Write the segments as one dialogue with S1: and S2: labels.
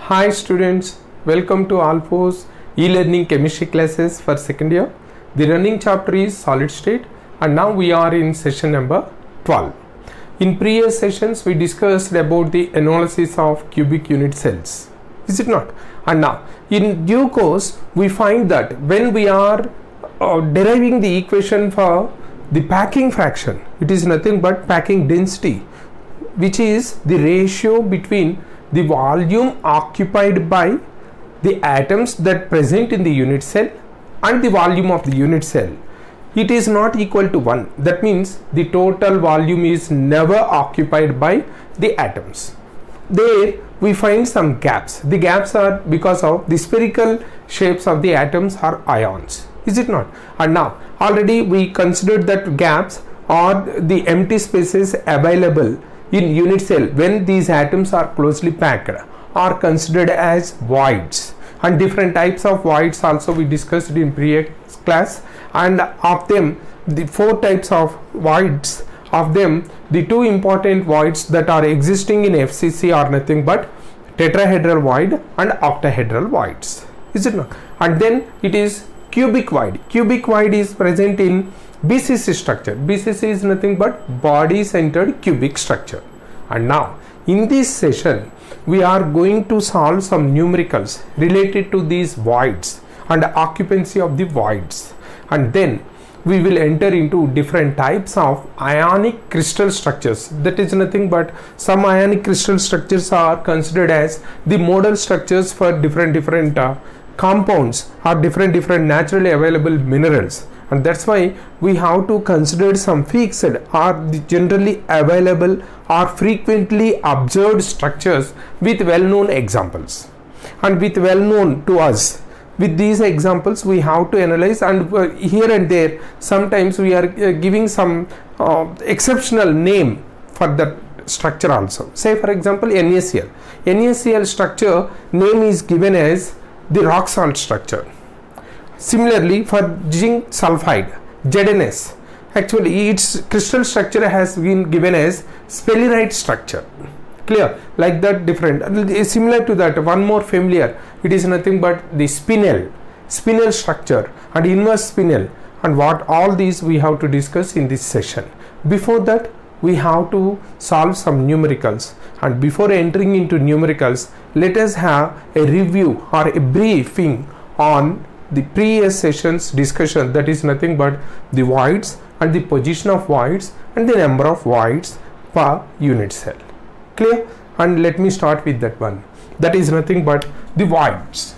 S1: Hi students, welcome to Alphos e-learning chemistry classes for second year. The running chapter is solid state and now we are in session number 12. In previous sessions we discussed about the analysis of cubic unit cells, is it not? And now in due course we find that when we are deriving the equation for the packing fraction, it is nothing but packing density, which is the ratio between the volume occupied by the atoms that present in the unit cell and the volume of the unit cell. It is not equal to 1. That means the total volume is never occupied by the atoms. There we find some gaps. The gaps are because of the spherical shapes of the atoms are ions, is it not? And now already we considered that gaps are the empty spaces available in unit cell when these atoms are closely packed are considered as voids, and different types of voids also we discussed in previous class, and of them the 4 types of voids, of them the 2 important voids that are existing in FCC are nothing but tetrahedral void and octahedral voids, is it not? And then it is cubic void. Cubic void is present in BCC structure. BCC is nothing but body centered cubic structure. And now in this session we are going to solve some numericals related to these voids and occupancy of the voids, and then we will enter into different types of ionic crystal structures. That is nothing but some ionic crystal structures are considered as the model structures for different compounds or different naturally available minerals, and that's why we have to consider some fixed or the generally available or frequently observed structures with well-known examples, and with well-known to us. With these examples we have to analyze, and here and there sometimes we are giving some exceptional name for that structure also. Say for example NaCl. NaCl structure name is given as the rock salt structure. Similarly for zinc sulfide, ZnS, actually its crystal structure has been given as sphelerite structure. Clear? Like that different. Similar to that, one more familiar, it is nothing but the spinel structure and inverse spinel, and what all these we have to discuss in this session. Before that we have to solve some numericals, and before entering into numericals let us have a review or a briefing on the previous session's discussion, that is nothing but the voids and the position of voids and the number of voids per unit cell. Clear? And let me start with that one, that is nothing but the voids.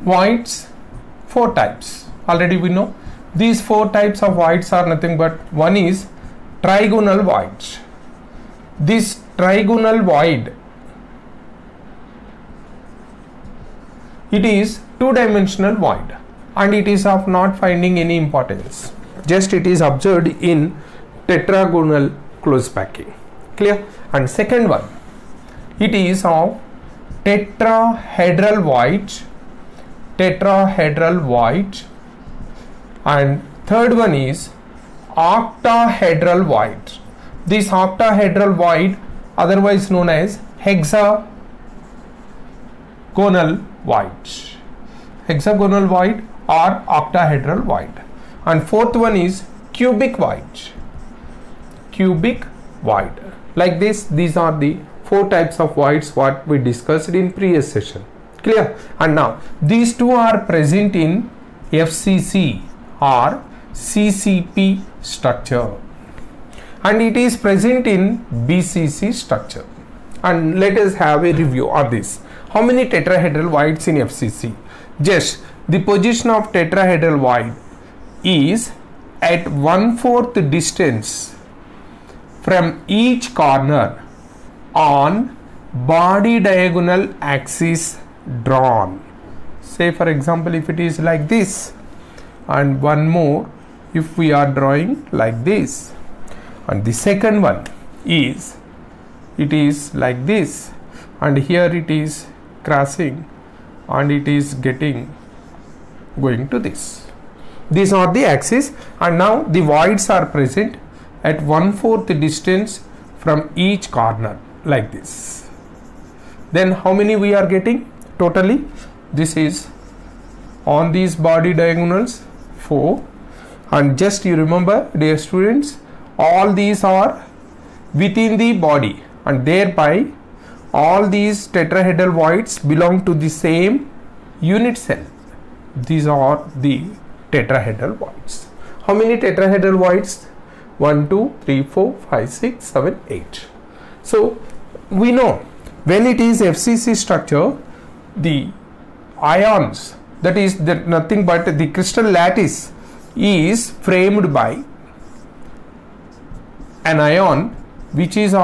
S1: Voids, 4 types already we know. These 4 types of voids are nothing but, one is trigonal voids. This trigonal void, it is 2-dimensional void and it is of not finding any importance, just it is observed in tetragonal close packing. Clear? And second one, it is of tetrahedral void, and third one is octahedral void. This octahedral void, otherwise known as hexagonal void or octahedral void. And fourth one is cubic void. Like this, these are the 4 types of voids what we discussed in previous session. Clear? And now these 2 are present in FCC or CCP structure, and it is present in BCC structure. And let us have a review of this. How many tetrahedral voids in FCC? Just the position of tetrahedral void is at 1/4 distance from each corner on body diagonal axis drawn. Say for example if it is like this, and one more if we are drawing like this, and the second one is it is like this, and here it is crossing and it is going to this. These are the axes, and now the voids are present at 1/4 distance from each corner like this. then how many we are getting totally? This is on these body diagonals 4, and just you remember, dear students, all these are within the body, and thereby all these tetrahedral voids belong to the same unit cell. These are the tetrahedral voids. How many tetrahedral voids? 1, 2, 3, 4, 5, 6, 7, 8. So we know when it is FCC structure, the ions, that is nothing but the crystal lattice, is framed by an ion which is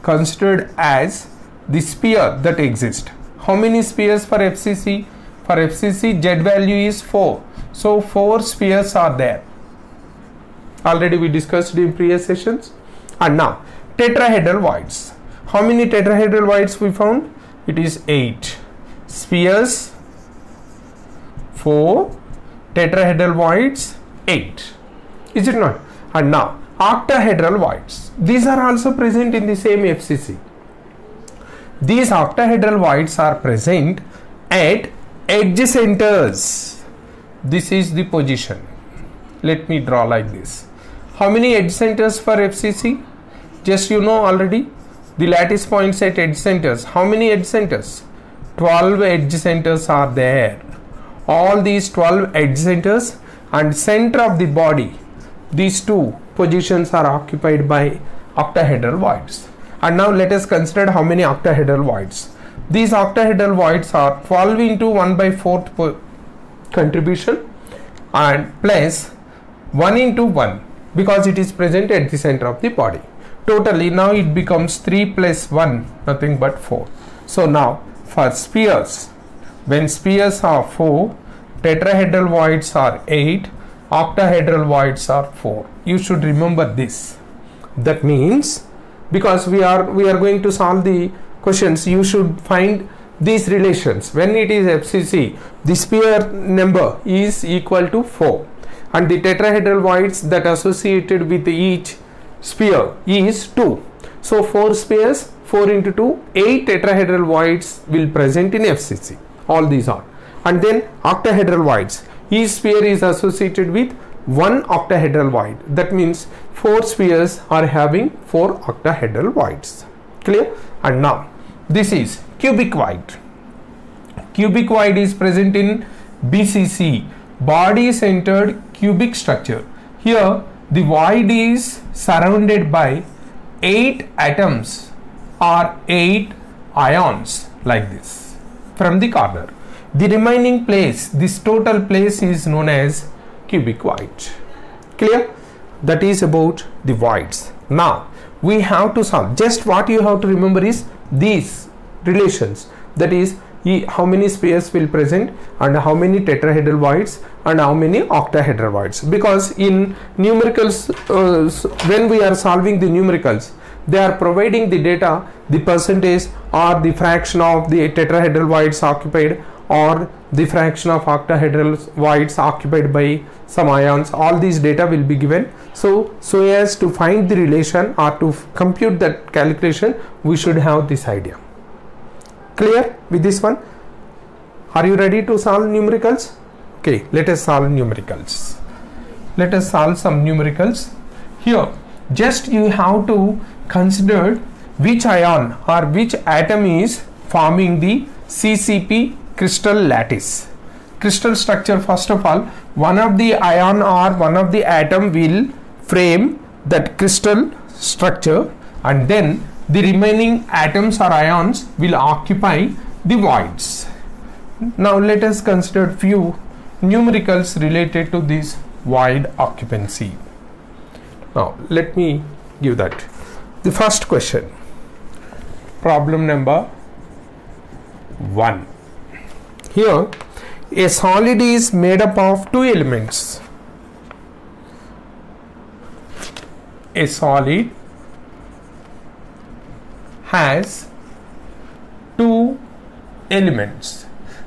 S1: considered as the sphere that exists. How many spheres for FCC? For FCC, Z value is 4. So 4 spheres are there. Already we discussed in previous sessions. And now tetrahedral voids. How many tetrahedral voids we found? It is 8. Spheres 4, tetrahedral voids 8. Is it not? And now octahedral voids. These are also present in the same FCC. These octahedral voids are present at edge centers. This is the position. Let me draw like this. How many edge centers for FCC? Just you know already, the lattice points at edge centers. How many edge centers? 12 edge centers are there. All these 12 edge centers and center of the body, these two positions are occupied by octahedral voids. And now let us consider how many octahedral voids. These octahedral voids are 12 into 1/4 contribution and plus 1 into 1, because it is present at the center of the body. Totally now it becomes 3 plus 1, nothing but 4. So now for spheres, when spheres are 4, tetrahedral voids are 8, octahedral voids are 4. You should remember this. That means, because we are going to solve the questions, you should find these relations. When it is FCC, the sphere number is equal to 4, and the tetrahedral voids that associated with each sphere is 2. So 4 spheres, 4 into 2, 8 tetrahedral voids will present in FCC. All these are. And then octahedral voids. Each sphere is associated with 1 octahedral void. That means 4 spheres are having 4 octahedral voids. Clear? And now this is cubic void. Cubic void is present in BCC, body centered cubic structure. Here the void is surrounded by 8 atoms or 8 ions like this from the corner. The remaining place, this total place, is known as cubic void. Clear? That is about the voids. Now we have to solve. Just what you have to remember is these relations. That is, how many spheres will present and how many tetrahedral voids and how many octahedral voids. Because in numericals, when we are solving the numericals, they are providing the data, the percentage or the fraction of the tetrahedral voids occupied, or the fraction of octahedral voids occupied by some ions. All these data will be given. So as to find the relation or to compute that calculation, we should have this idea. Clear with this one? Are you ready to solve numericals? Okay, let us solve numericals. Let us solve some numericals. Here, just you have to consider which ion or which atom is forming the CCP crystal lattice. Crystal structure, first of all, one of the ion or one of the atom will frame that crystal structure, and then the remaining atoms or ions will occupy the voids. Now let us consider few numericals related to this void occupancy. Now let me give that. The first question, problem number 1. Here a solid is made up of 2 elements. A solid has 2 elements.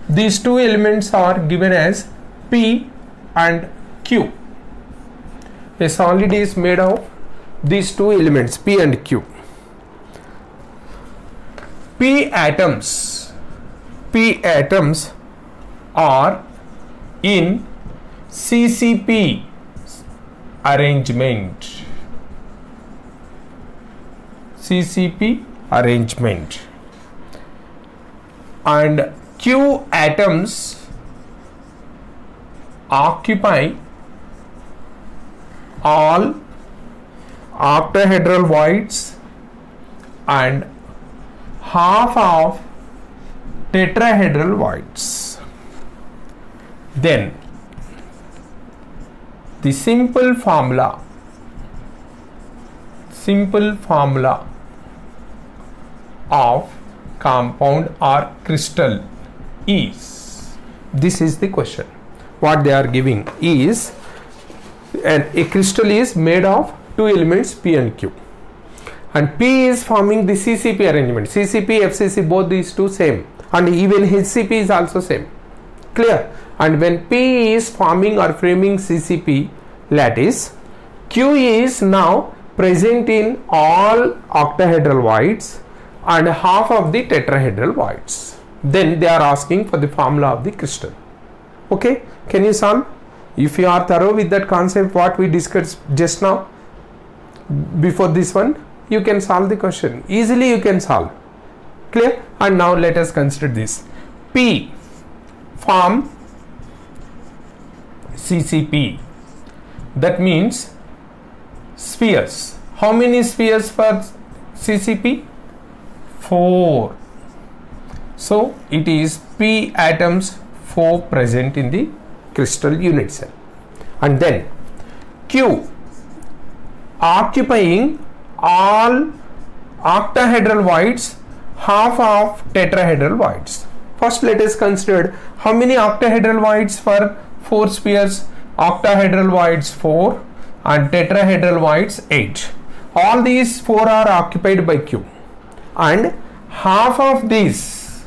S1: These 2 elements are given as P and Q. A solid is made of these 2 elements, P and Q. P atoms are in CCP arrangement. CCP arrangement. And Q atoms occupy all octahedral voids and half of tetrahedral voids. Then the simple formula of compound or crystal is, this is the question. What they are giving is, a crystal is made of two elements P and Q, and P is forming the CCP arrangement. CCP, FCC, both these two same, and even HCP is also same. Clear? And when P is forming or framing CCP lattice, Q is now present in all octahedral voids and half of the tetrahedral voids. Then they are asking for the formula of the crystal. Okay, can you solve? If you are thorough with that concept what we discussed just now before this one, you can solve the question easily. You can solve. Clear? And now let us consider this. P form CCP, that means spheres. How many spheres for CCP? 4. So it is P atoms 4 present in the crystal unit cell. And then Q occupying all octahedral voids, half of tetrahedral voids. First let us consider how many octahedral voids for 4 spheres. Octahedral voids 4 and tetrahedral voids 8. All these 4 are occupied by Q, and half of these,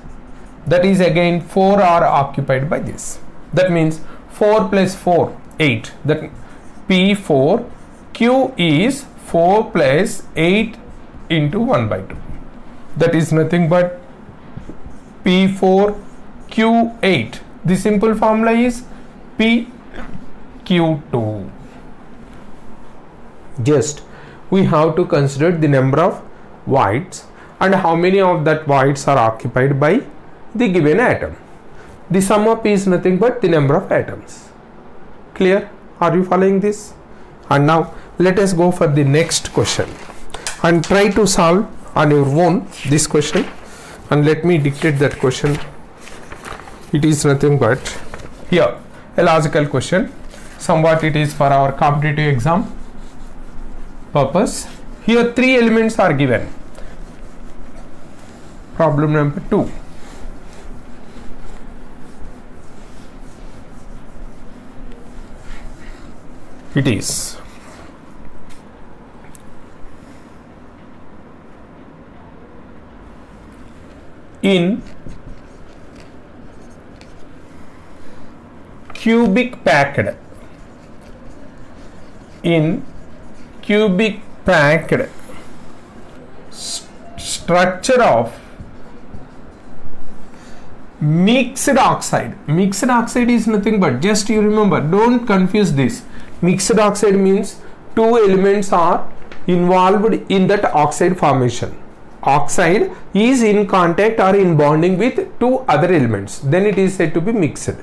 S1: that is again 4, are occupied by this. That means 4 plus 4, 8. That P4, Q is 4 plus 8 into 1 by 2. That is nothing but P4 Q8. The simple formula is PQ2. Just we have to consider the number of voids and how many of that voids are occupied by the given atom. The sum of P is nothing but the number of atoms. Clear? Are you following this? And now let us go for the next question and try to solve on your own this question. And let me dictate that question. It is nothing but here a logical question. Somewhat it is for our competitive exam purpose. Here 3 elements are given. Problem number 2. It is in cubic packed structure of mixed oxide. Mixed oxide is nothing but, just you remember, don't confuse this. Mixed oxide means 2 elements are involved in that oxide formation. Oxide is in contact or in bonding with 2 other elements, then it is said to be mixed.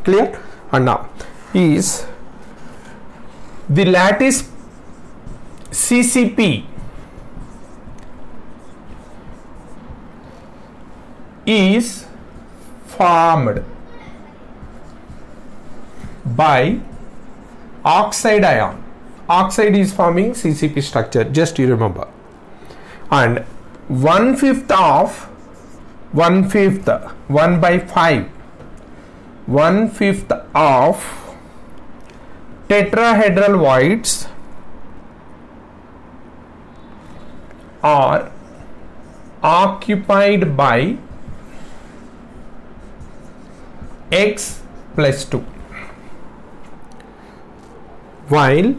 S1: Clear? And now is the lattice CCP is formed by oxide ion. Oxide is forming CCP structure, just you remember. And 1/5 of 1 by 5, 1/5 of tetrahedral voids are occupied by X plus 2, while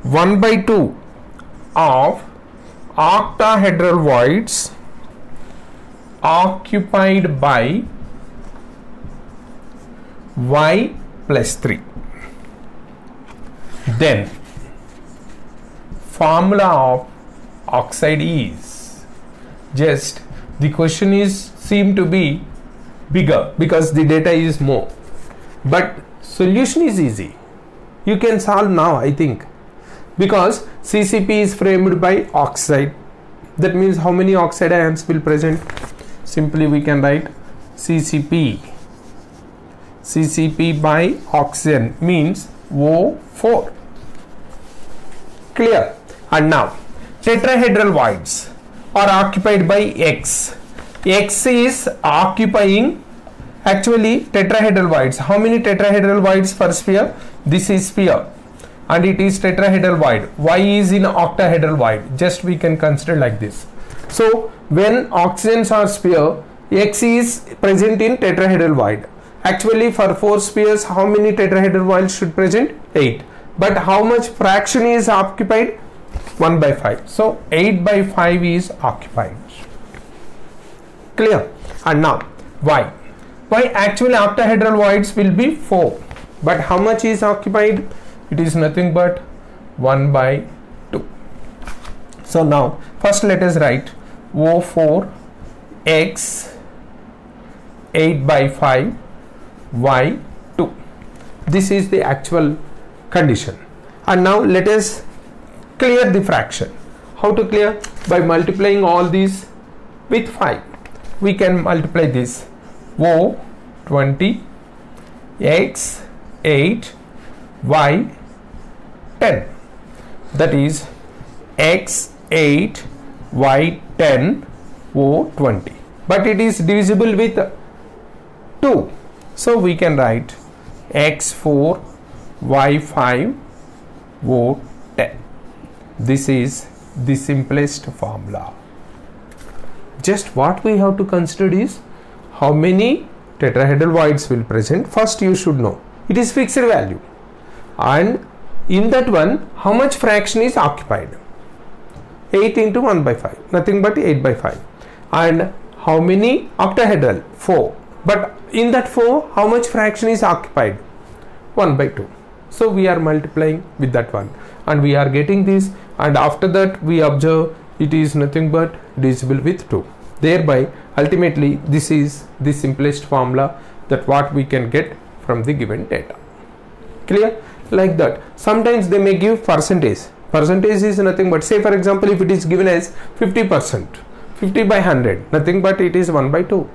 S1: 1/2 of octahedral voids occupied by Y plus 3. Then formula of oxide is, just the question is seem to be bigger because the data is more, but solution is easy. You can solve now, I think, because CCP is framed by oxide. That means how many oxide ions will present? Simply we can write CCP by oxygen means O4. Clear? And now tetrahedral voids are occupied by X. X is occupying, actually tetrahedral voids. How many tetrahedral voids per sphere? This is sphere and it is tetrahedral void. Y is in octahedral void. Just we can consider like this. So when oxygens are sphere, X is present in tetrahedral void. Actually for 4 spheres, how many tetrahedral voids should present? 8. But how much fraction is occupied? 1 by 5. So 8 by 5 is occupied. Clear? And now Y. Y actually octahedral voids will be 4. But how much is occupied? It is nothing but 1 by 2. So now first let us write O4 X 8 by 5 Y 2. This is the actual condition. And now let us clear the fraction. How to clear? By multiplying all these with 5. We can multiply this. O 20 X 8 Y 10. That is X 8 Y 10 O 20. But it is divisible with 2. So we can write X 4 Y 5 O 10. This is the simplest formula. Just what we have to consider is how many tetrahedral voids will present. First you should know it is fixed value, and in that one how much fraction is occupied? 8 into 1 by 5, nothing but 8 by 5. And how many octahedral? 4. But in that 4 how much fraction is occupied? 1 by 2. So we are multiplying with that one and we are getting this, and after that we observe it is nothing but divisible with 2. Thereby ultimately this is the simplest formula that what we can get from the given data. Clear? Like that. Sometimes they may give percentage. Percentage is nothing but, say for example, if it is given as 50%, 50 by 100, nothing but it is 1 by 2.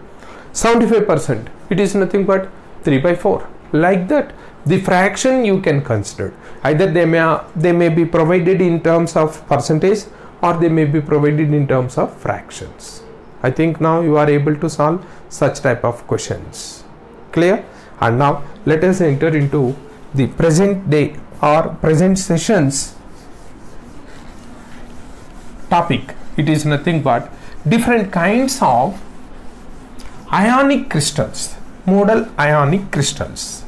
S1: 75%, it is nothing but 3 by 4. Like that. The fraction you can consider. Either they may be provided in terms of percentage or they may be provided in terms of fractions. I think now you are able to solve such type of questions. Clear? And now let us enter into the present day or present sessions topic. It is nothing but different kinds of ionic crystals, modal ionic crystals.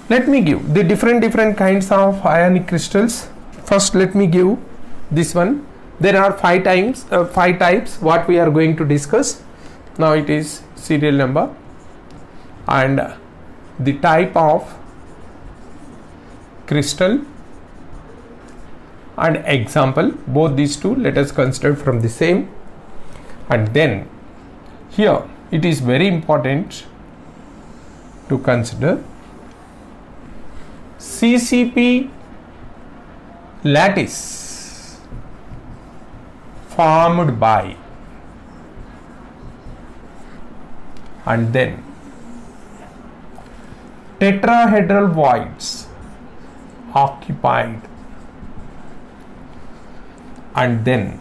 S1: Let me give the different kinds of ionic crystals. First let me give this one. There are 5 types what we are going to discuss. Now it is serial number and the type of crystal and example. Both these two let us consider from the same. And then here it is very important to consider CCP lattice formed by, and then tetrahedral voids occupied, and then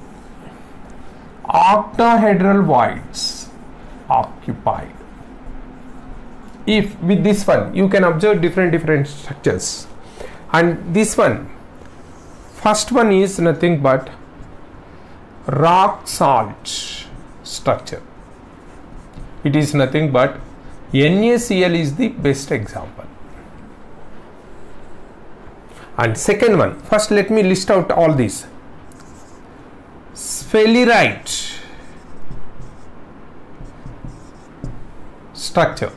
S1: octahedral voids occupied. If with this one you can observe different structures, and this one, first one is nothing but rock salt structure. It is nothing but NaCl is the best example. And second one, first let me list out all these. sphelerite structure.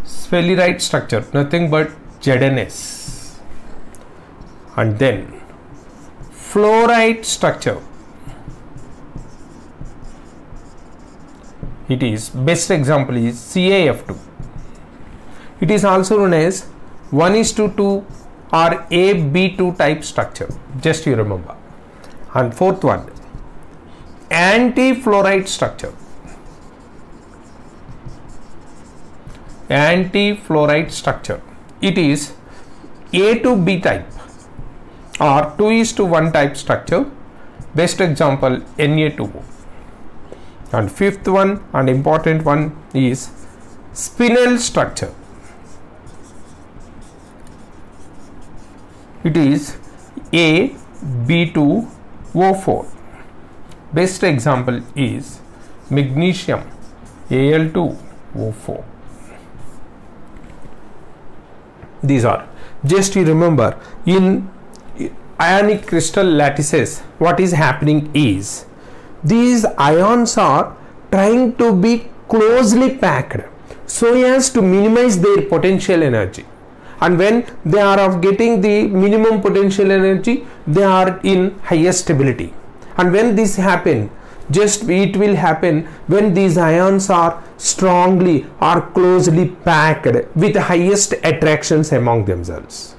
S1: Sphelerite structure, nothing but ZnS. And then fluorite structure. It is, best example is CaF2. It is also known as 1:2 or AB2 type structure, just you remember. And fourth one, anti-fluorite structure. Anti-fluorite structure. It is A to B type or 2:1 type structure. Best example Na2O. And fifth one and important one is spinel structure. It is AB2O4. Best example is magnesium Al2O4. These are, just you remember, in ionic crystal lattices what is happening is these ions are trying to be closely packed so as to minimize their potential energy, and when they are of getting the minimum potential energy they are in highest stability. And when this happen, just it will happen when these ions are strongly or closely packed with highest attractions among themselves.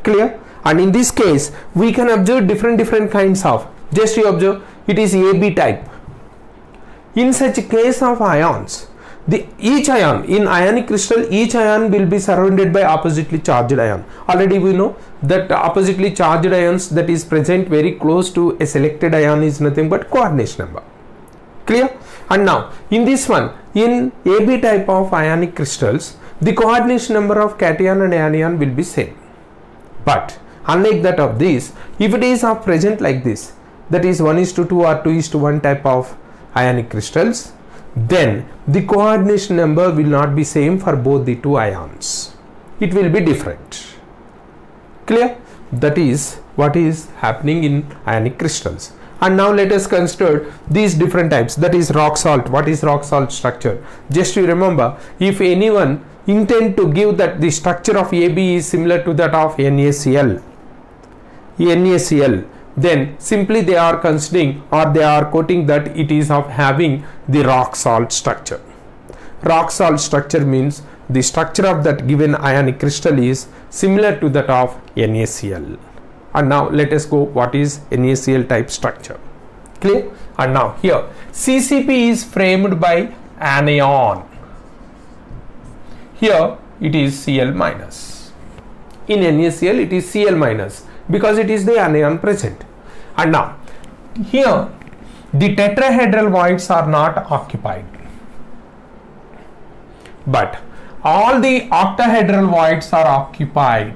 S1: Clear? And in this case we can observe different kinds of, just you observe, it is AB type. In such a case of ions, each ion in ionic crystal, each ion will be surrounded by oppositely charged ion. Already we know that oppositely charged ions that is present very close to a selected ion is nothing but coordination number. Clear? And now in this one, in AB type of ionic crystals, the coordination number of cation and anion will be same. But unlike that of this, if it is of present like this, that is 1:2 or 2:1 type of ionic crystals, then the coordination number will not be same for both the two ions. It will be different. Clear? That is what is happening in ionic crystals. And now let us consider these different types, that is rock salt. What is rock salt structure? Just to remember, if anyone intend to give that the structure of AB is similar to that of NaCl, then simply they are considering or they are quoting that it is of having the rock salt structure. Rock salt structure means the structure of that given ionic crystal is similar to that of NaCl. And now let us go what is NaCl type structure. Clear? And now here CCP is framed by anion. Here it is Cl minus. In NaCl it is Cl minus because it is the anion present. And now here the tetrahedral voids are not occupied, but all the octahedral voids are occupied.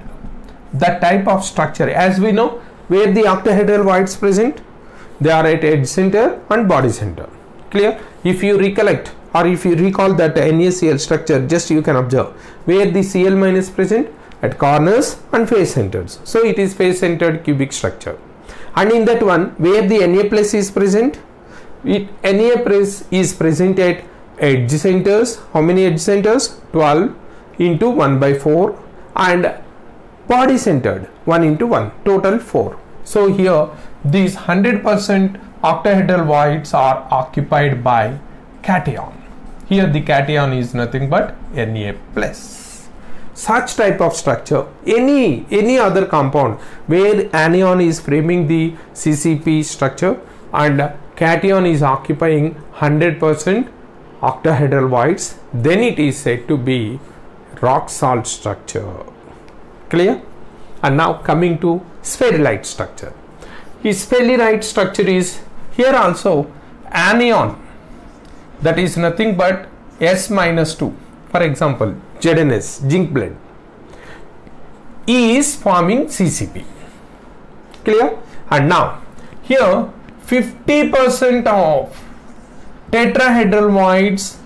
S1: That type of structure, as we know, where the octahedral voids present, they are at edge center and body center. Clear? If you recollect or if you recall that NaCl structure, just you can observe where the Cl minus present at corners and face centers. So it is face centered cubic structure. And in that one where the Na plus is present, Na plus is present at edge centers. How many edge centers? 12 into 1/4, and body centered 1 into 1, total 4. So here these 100% octahedral voids are occupied by cation. Here the cation is nothing but Na plus. Such type of structure, any other compound where anion is framing the CCP structure and cation is occupying 100% octahedral voids, then it is said to be rock salt structure. Clear? And now coming to sphelerite structure. His sphelerite structure is here also anion, that is nothing but S minus 2. For example, ZnS, zinc blende, is forming CCP. Clear? And now here 50% of tetrahedral voids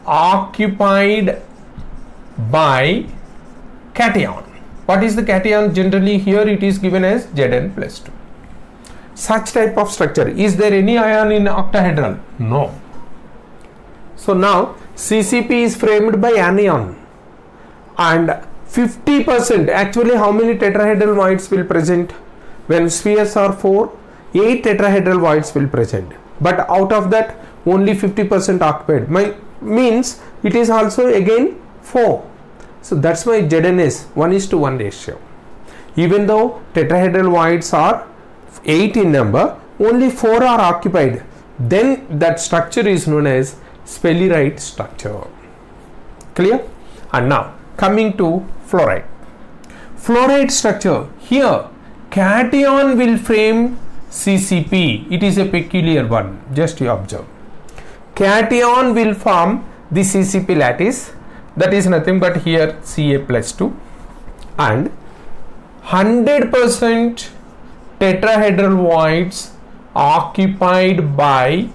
S1: occupied by cation. What is the cation? Generally here it is given as Zn plus 2. such type of structure. Is there any ion in octahedral? No. So now CCP is framed by anion, and 50%, actually how many tetrahedral voids will present? When spheres are 4, 8 tetrahedral voids will present, but out of that only 50% occupied. Means it is also again 4. So that's why Zn is 1:1 ratio. Even though tetrahedral voids are 8 in number, only 4 are occupied. Then that structure is known as sphelerite structure. Clear? And now coming to fluoride. Fluoride structure. Here cation will frame CCP. It is a peculiar one. Just you observe. Cation will form the CCP lattice. That is nothing but here Ca+2, and 100% tetrahedral voids occupied by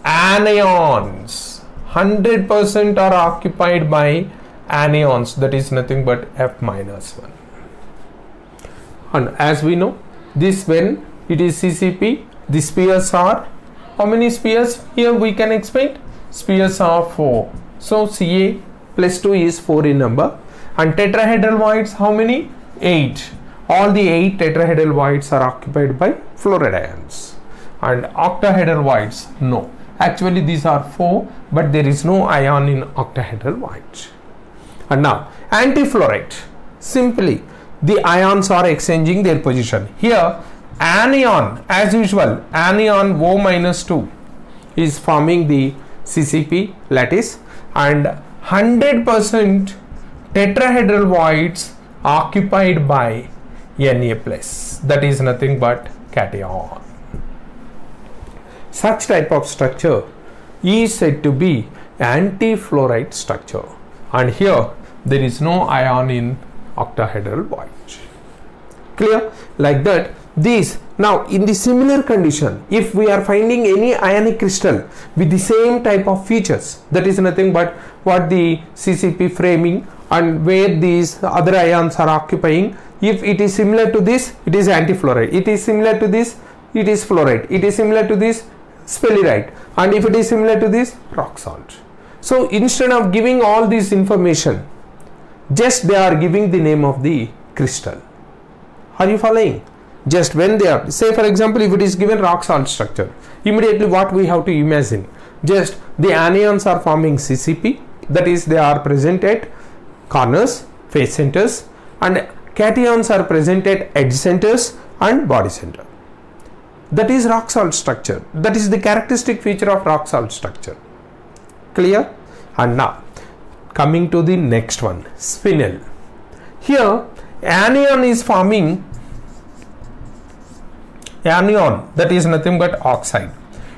S1: anions. 100% are occupied by anions. That is nothing but F-1. And as we know, this when it is CCP, the spheres are, how many spheres? Here we can explain, spheres are 4. So Ca+2 is 4 in number, and tetrahedral voids how many? 8. All the 8 tetrahedral voids are occupied by fluoride ions. And octahedral voids, no. Actually these are 4, but there is no ion in octahedral voids. And now antifluoride, simply the ions are exchanging their position. Here anion, as usual, anion O-2 is forming the CCP lattice, and 100% tetrahedral voids occupied by Na+. That is nothing but cation. Such type of structure is said to be antifluoride structure, and here there is no ion in octahedral void. Clear? Like that, these. Now in the similar condition, if we are finding any ionic crystal with the same type of features, that is nothing but what the CCP framing and where these other ions are occupying, if it is similar to this, it is antifluoride. It is similar to this, it is fluoride. It is similar to this, sphelerite. And if it is similar to this, rock salt. So instead of giving all this information, just they are giving the name of the crystal. Are you following? Just when they are, say for example, if it is given rock salt structure, immediately what we have to imagine, just the anions are forming CCP, that is they are present at corners, face centers, and cations are present at edge centers and body center. That is rock salt structure. That is the characteristic feature of rock salt structure. Clear? And now coming to the next one, spinel. Here anion is forming, anion, that is nothing but oxide,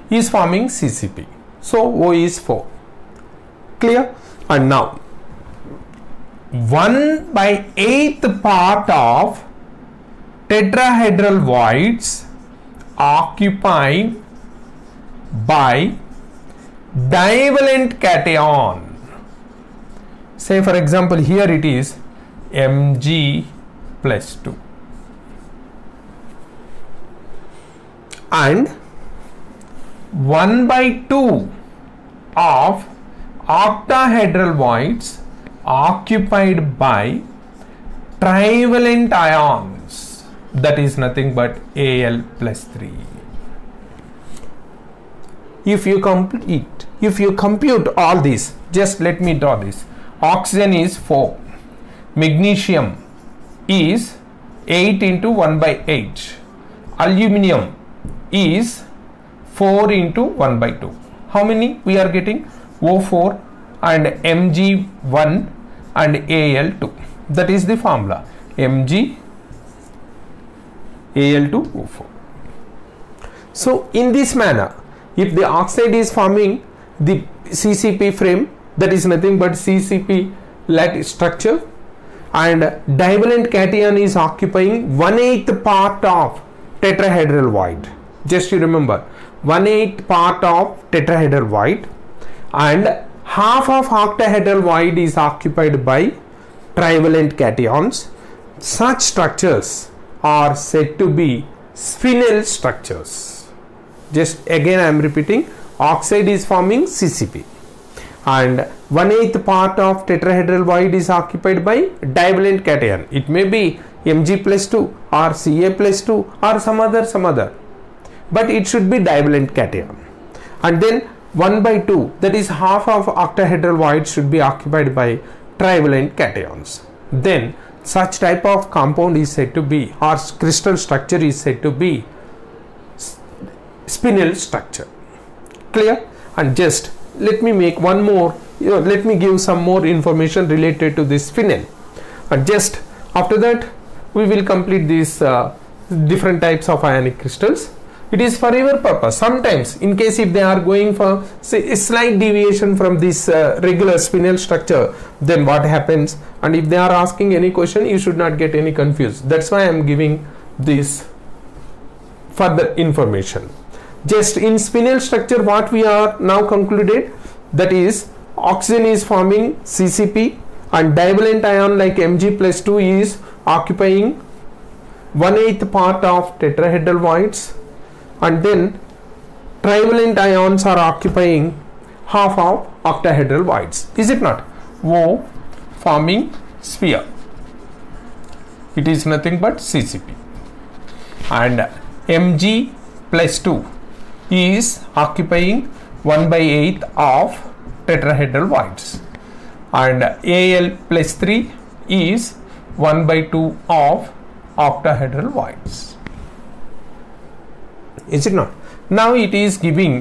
S1: is forming CCP. So O is 4. Clear? And now 1/8 part of tetrahedral voids occupied by divalent cation. Say for example, here it is Mg+2, and 1/2 of octahedral voids occupied by trivalent ions, that is nothing but Al+3. If you compute all this, just let me draw this. Oxygen is 4, magnesium is 8 into 1/8, aluminum is 4 into 1/2. How many we are getting? O4 and Mg1 and Al2. That is the formula, Mg Al2O4. So in this manner, if the oxide is forming the CCP frame, that is nothing but CCP lattice structure, and divalent cation is occupying 1/8 part of tetrahedral void. Just you remember, 1/8 part of tetrahedral void, and half of octahedral void is occupied by trivalent cations. Such structures are said to be spinel structures. Just again I am repeating, oxide is forming CCP and 1/8 part of tetrahedral void is occupied by divalent cation. It may be Mg+2 or Ca+2 or some other, but it should be divalent cation. And then 1/2, that is half of octahedral void, should be occupied by trivalent cations. Then such type of compound is said to be, or crystal structure is said to be, spinel structure. Clear? And just let me make one more, let me give some more information related to this spinel, and just after that we will complete these different types of ionic crystals. It is for your purpose. Sometimes in case if they are going for say a slight deviation from this regular spinel structure, then what happens, and if they are asking any question, you should not get any confused. That's why I am giving this further information. Just in spinel structure, what we are now concluded, that is oxygen is forming CCP and divalent ion like Mg+2 is occupying 1/8 part of tetrahedral voids, and then trivalent ions are occupying half of octahedral voids. Is it not? O forming sphere. It is nothing but CCP, and Mg+2 is occupying 1/8 of tetrahedral voids, and Al+3 is 1/2 of octahedral voids. Is it not? Now it is giving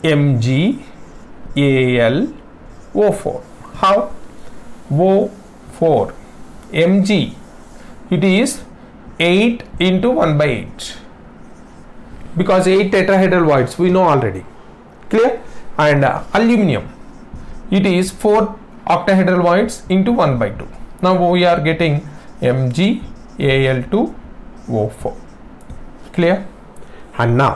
S1: MgAlO4. How? O4 Mg, it is 8 into 1/8, because 8 tetrahedral voids we know already. Clear? And aluminum, it is 4 octahedral voids into 1/2. Now we are getting MgAl2O4. Clear? And now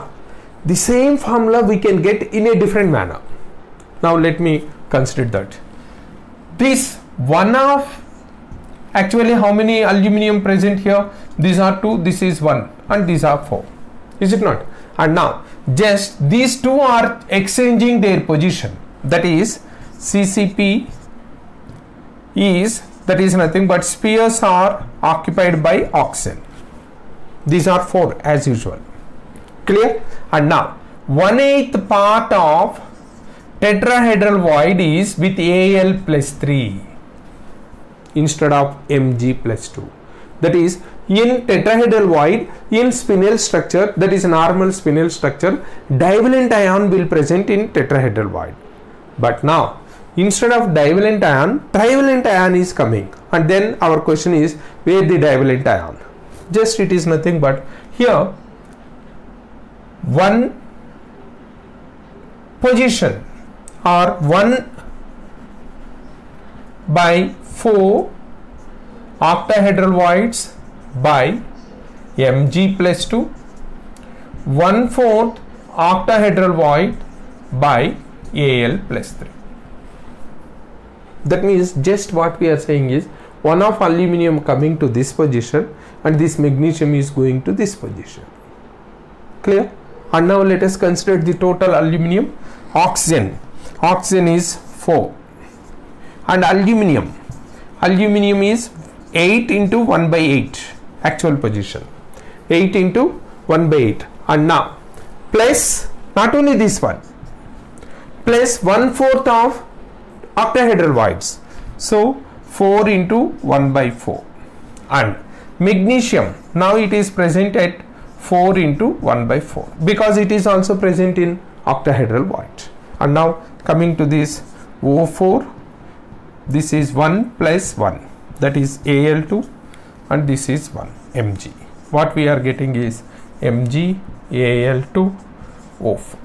S1: the same formula we can get in a different manner. Now let me consider that. This one of, actually how many aluminum present here? These are 2, this is 1, and these are 4. Is it not? And now just these two are exchanging their position. That is CCP is, that is nothing but spheres are occupied by oxygen. These are 4 as usual. Clear? And now 1/8 part of tetrahedral void is with Al+3 instead of Mg+2. That is, in tetrahedral void, in spinel structure, that is normal spinel structure, divalent ion will present in tetrahedral void. But now instead of divalent ion, trivalent ion is coming, and then our question is, where the divalent ion? Just it is nothing but here 1 position or 1/4 octahedral voids by Mg+2, 1/4 octahedral void by Al+3. That means just what we are saying is, one of aluminum coming to this position and this magnesium is going to this position. Clear? And now let us consider the total aluminum. Oxygen is 4, and aluminum is 8 into 1/8 actual position, 8 into 1/8, and now plus not only this one, plus 1/4 of octahedral voids, so 4 into 1/4, and magnesium now it is present at 4 into 1/4, because it is also present in octahedral void. And now coming to this O4, this is 1 plus 1, that is Al2, and this is 1 Mg. What we are getting is MgAl2O4.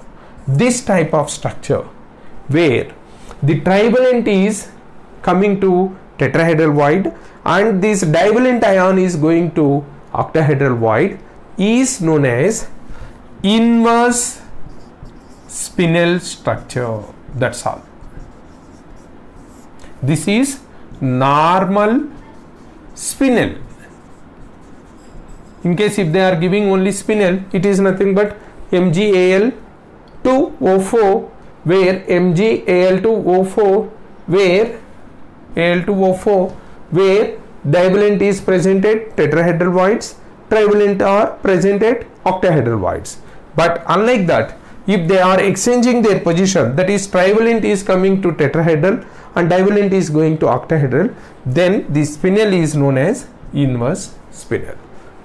S1: This type of structure where the trivalent is coming to tetrahedral void and this divalent ion is going to octahedral void is known as inverse spinel structure. That's all. This is normal spinel. In case if they are giving only spinel, it is nothing but MgAl2O4, where MgAl2O4 where divalent is present at tetrahedral voids, trivalent are present at octahedral voids. But unlike that, if they are exchanging their position, that is trivalent is coming to tetrahedral and divalent is going to octahedral, then the spinel is known as inverse spinel.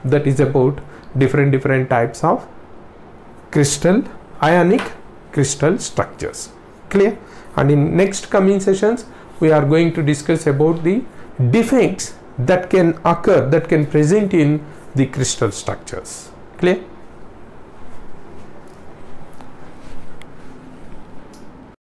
S1: That is about different types of ionic crystal structures. Clear? And in next coming sessions, we are going to discuss about the defects that can occur, that can present in the crystal structures. Clear?